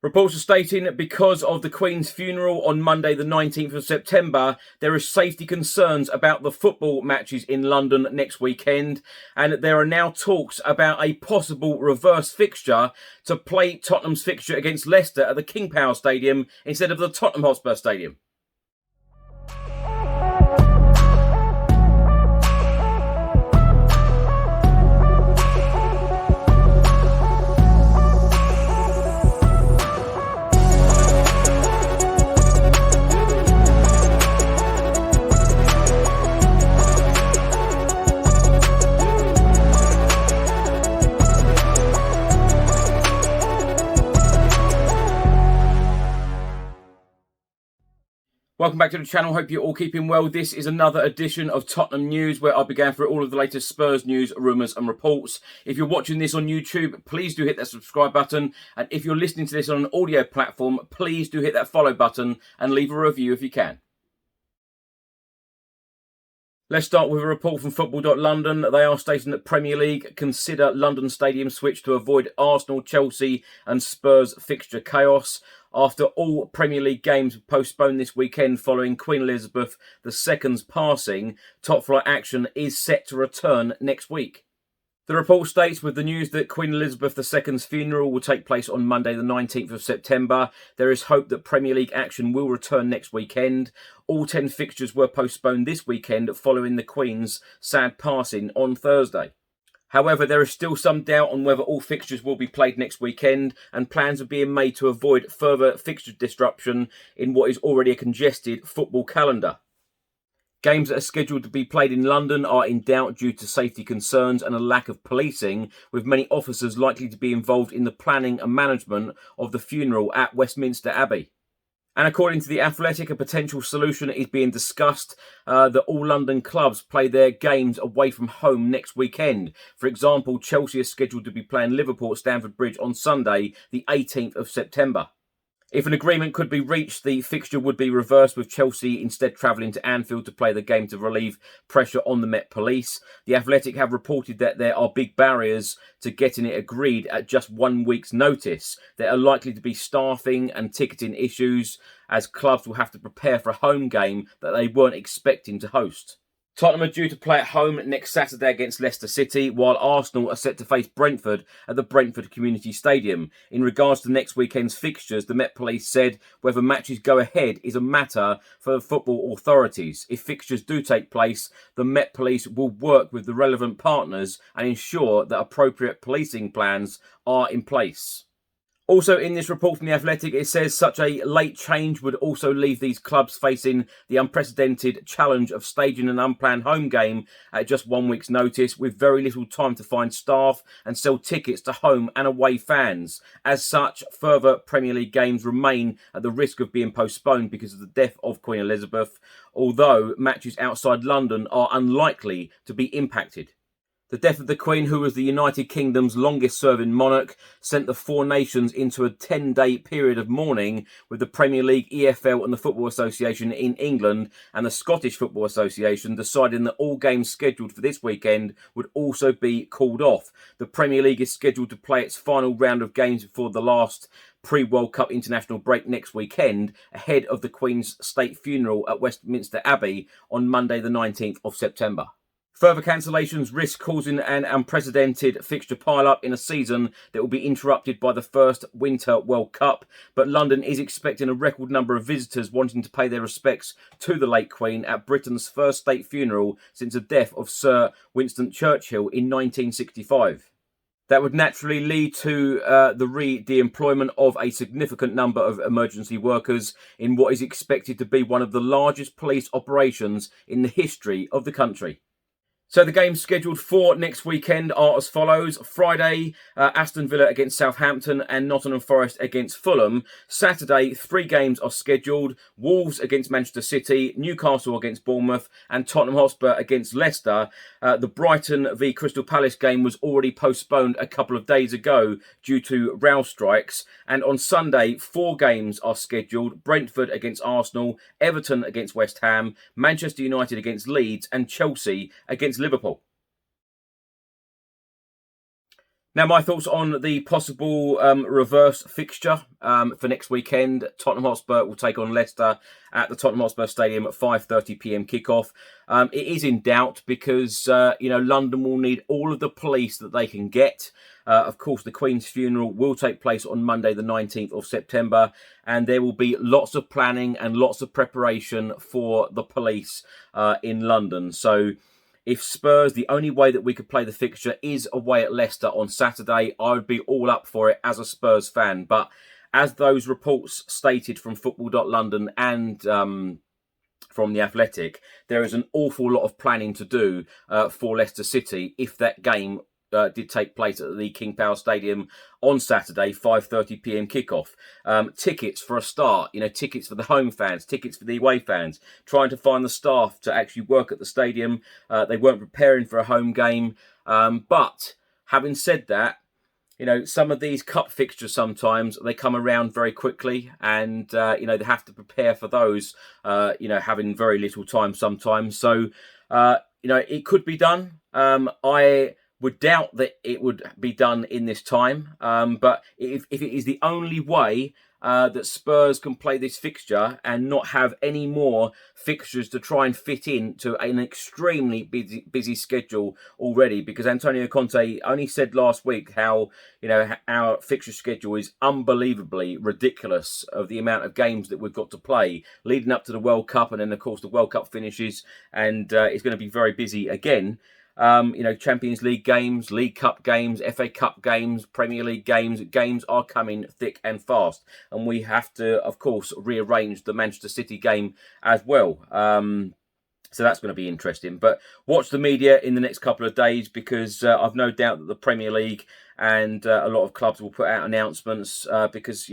Reports are stating because of the Queen's funeral on Monday the 19th of September, there is safety concerns about the football matches in London next weekend, and there are now talks about a possible reverse fixture to play Tottenham's fixture against Leicester at the King Power Stadium instead of the Tottenham Hotspur Stadium. Welcome back to the channel. Hope you're all keeping well. This is another edition of Tottenham News, where I'll be going through all of the latest Spurs news, rumours and reports. If you're watching this on YouTube, please do hit that subscribe button. And if you're listening to this on an audio platform, please do hit that follow button and leave a review if you can. Let's start with a report from football.london. They are stating that Premier League consider London Stadium switch to avoid Arsenal, Chelsea and Spurs fixture chaos. After all Premier League games were postponed this weekend following Queen Elizabeth II's passing, top flight action is set to return next week. The report states, with the news that Queen Elizabeth II's funeral will take place on Monday the 19th of September, there is hope that Premier League action will return next weekend. All 10 fixtures were postponed this weekend following the Queen's sad passing on Thursday. However, there is still some doubt on whether all fixtures will be played next weekend, and plans are being made to avoid further fixture disruption in what is already a congested football calendar. Games that are scheduled to be played in London are in doubt due to safety concerns and a lack of policing, with many officers likely to be involved in the planning and management of the funeral at Westminster Abbey. And according to The Athletic, a potential solution is being discussed that all London clubs play their games away from home next weekend. For example, Chelsea is scheduled to be playing Liverpool at Stamford Bridge on Sunday, the 18th of September. If an agreement could be reached, the fixture would be reversed, with Chelsea instead travelling to Anfield to play the game to relieve pressure on the Met Police. The Athletic have reported that there are big barriers to getting it agreed at just 1 week's notice. There are likely to be staffing and ticketing issues, as clubs will have to prepare for a home game that they weren't expecting to host. Tottenham are due to play at home next Saturday against Leicester City, while Arsenal are set to face Brentford at the Brentford Community Stadium. In regards to next weekend's fixtures, the Met Police said whether matches go ahead is a matter for the football authorities. If fixtures do take place, the Met Police will work with the relevant partners and ensure that appropriate policing plans are in place. Also in this report from The Athletic, it says such a late change would also leave these clubs facing the unprecedented challenge of staging an unplanned home game at just 1 week's notice, with very little time to find staff and sell tickets to home and away fans. As such, further Premier League games remain at the risk of being postponed because of the death of Queen Elizabeth, although matches outside London are unlikely to be impacted. The death of the Queen, who was the United Kingdom's longest-serving monarch, sent the four nations into a 10-day period of mourning, with the Premier League, EFL and the Football Association in England and the Scottish Football Association deciding that all games scheduled for this weekend would also be called off. The Premier League is scheduled to play its final round of games before the last pre-World Cup international break next weekend, ahead of the Queen's state funeral at Westminster Abbey on Monday the 19th of September. Further cancellations risk causing an unprecedented fixture pile-up in a season that will be interrupted by the first Winter World Cup, but London is expecting a record number of visitors wanting to pay their respects to the late Queen at Britain's first state funeral since the death of Sir Winston Churchill in 1965. That would naturally lead to the employment of a significant number of emergency workers in what is expected to be one of the largest police operations in the history of the country. So the games scheduled for next weekend are as follows. Friday, Aston Villa against Southampton and Nottingham Forest against Fulham. Saturday, 3 games are scheduled. Wolves against Manchester City, Newcastle against Bournemouth and Tottenham Hotspur against Leicester. The Brighton v Crystal Palace game was already postponed a couple of days ago due to rail strikes. And on Sunday, 4 games are scheduled. Brentford against Arsenal, Everton against West Ham, Manchester United against Leeds and Chelsea against Liverpool. Now, my thoughts on the possible reverse fixture for next weekend. Tottenham Hotspur will take on Leicester at the Tottenham Hotspur Stadium at 5:30 p.m. kickoff. It is in doubt because, London will need all of the police that they can get. Of course, the Queen's funeral will take place on Monday, the 19th of September, and there will be lots of planning and lots of preparation for the police in London. So, if Spurs, the only way that we could play the fixture is away at Leicester on Saturday, I would be all up for it as a Spurs fan. But as those reports stated from Football.London and from The Athletic, there is an awful lot of planning to do for Leicester City if that game did take place at the King Power Stadium on Saturday, 5:30 p.m. kickoff. Tickets for a start, tickets for the home fans, tickets for the away fans, trying to find the staff to actually work at the stadium. They weren't preparing for a home game. But having said that, some of these cup fixtures sometimes they come around very quickly, and they have to prepare for those. Having very little time sometimes. So it could be done. I would doubt that it would be done in this time. But if it is the only way that Spurs can play this fixture and not have any more fixtures to try and fit into an extremely busy schedule already, because Antonio Conte only said last week how our fixture schedule is unbelievably ridiculous of the amount of games that we've got to play leading up to the World Cup, and then of course the World Cup finishes, and it's going to be very busy again. Champions League games, League Cup games, FA Cup games, Premier League games are coming thick and fast. And we have to, of course, rearrange the Manchester City game as well. So that's going to be interesting. But watch the media in the next couple of days, because I've no doubt that the Premier League and a lot of clubs will put out announcements because,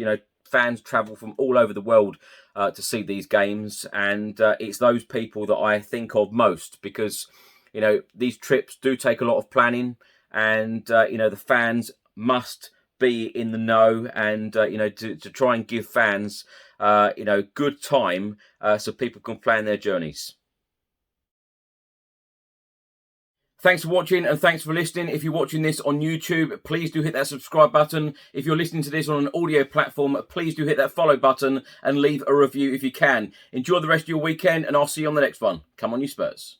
fans travel from all over the world to see these games. And it's those people that I think of most, because these trips do take a lot of planning, and, the fans must be in the know, and, to try and give fans, good time so people can plan their journeys. Thanks for watching, and thanks for listening. If you're watching this on YouTube, please do hit that subscribe button. If you're listening to this on an audio platform, please do hit that follow button and leave a review if you can. Enjoy the rest of your weekend, and I'll see you on the next one. Come on, you Spurs.